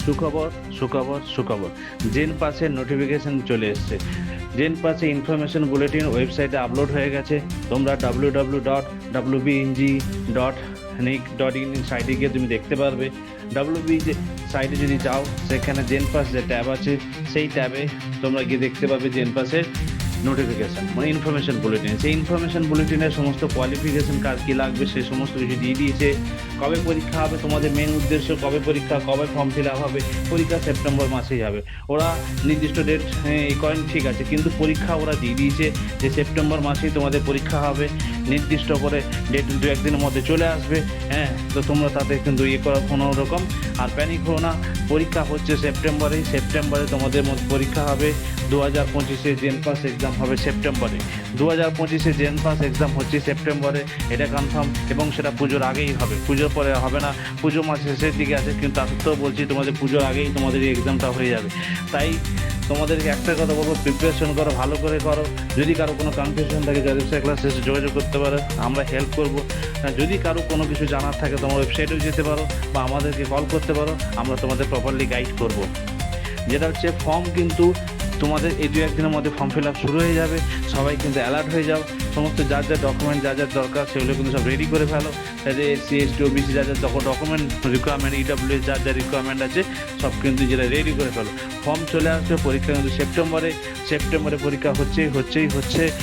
সুখবর সুখবর সুখবর, জেন পাসের নোটিফিকেশন চলে এসছে। জেন পাসে ইনফরমেশন বুলেটিন ওয়েবসাইটে আপলোড হয়ে গেছে। তোমরা www.wbng.nic.in সাইটে গিয়ে তুমি দেখতে পারবে। ডাব্লিউবি সাইটে যদি যাও, সেখানে জেন পাস যে ট্যাব আছে, সেই ট্যাবে তোমরা গিয়ে দেখতে পাবে জেন পাসের নোটিফিকেশান, মানে ইনফরমেশন বুলেটিন। সেই ইনফরমেশন বুলেটিনের সমস্ত কোয়ালিফিকেশন, কার কী লাগবে, সেই সমস্ত কিছু দিয়ে দিয়েছে। কবে পরীক্ষা হবে, তোমাদের মেন উদ্দেশ্য কবে পরীক্ষা, কবে ফর্ম ফিল আপ হবে। পরীক্ষা সেপ্টেম্বর মাসেই হবে। ওরা নির্দিষ্ট ডেট করেন, ঠিক আছে, কিন্তু পরীক্ষা ওরা দিয়ে দিয়েছে যে সেপ্টেম্বর মাসেই তোমাদের পরীক্ষা হবে। নির্দিষ্ট করে ডেট 2-1 দিনের মধ্যে চলে আসবে। হ্যাঁ, তো তোমরা তাতে কিন্তু করা কোনো রকম আর প্যানিক হো না। পরীক্ষা হচ্ছে সেপ্টেম্বরে তোমাদের মধ্যে পরীক্ষা হবে। 2025 জেন পাস এক্সাম হবে সেপ্টেম্বরে। 2025 জেন পাস এক্সাম হচ্ছে সেপ্টেম্বরে, এটা কনফার্ম। এবং সেটা পুজোর আগেই হবে, পুজোর পরে হবে না। পুজো মাস শেষের দিকে আছে, কিন্তু তা সত্ত্বেও বলছি তোমাদের পুজোর আগেই তোমাদের এই এক্সামটা হয়ে যাবে। তাই তোমাদেরকে একটা কথা বলবো, প্রিপারেশন করো, ভালো করে করো। যদি কারো কোনো কনফিউশন থাকে, ওয়েবসাইট ক্লাস শেষে যোগাযোগ করতে পারো, আমরা হেল্প করবো। যদি কারো কোনো কিছু জানার থাকে, তোমার ওয়েবসাইটেও যেতে পারো বা আমাদেরকে কল করতে পারো, আমরা তোমাদের প্রপারলি গাইড করব। যেটা হচ্ছে ফর্ম, কিন্তু তোমাদের এই 2-1 দিনের মধ্যে ফর্ম ফিল আপ শুরু হয়ে যাবে। সবাই কিন্তু অ্যালার্ট হয়ে যাও। সমস্ত যার যা ডকুমেন্ট, যা যা দরকার, সেগুলো কিন্তু সব রেডি করে ফেলো। তাদের এসসি এসটি ওবিসি যা যা ডকুমেন্ট রিকোয়ারমেন্ট, ইডব্লিউএস যার যা রিকোয়ারমেন্ট আছে, সব কিন্তু যেটা রেডি করে ফেলো। ফর্ম চলে আসবে। পরীক্ষা কিন্তু সেপ্টেম্বরে পরীক্ষা হচ্ছে।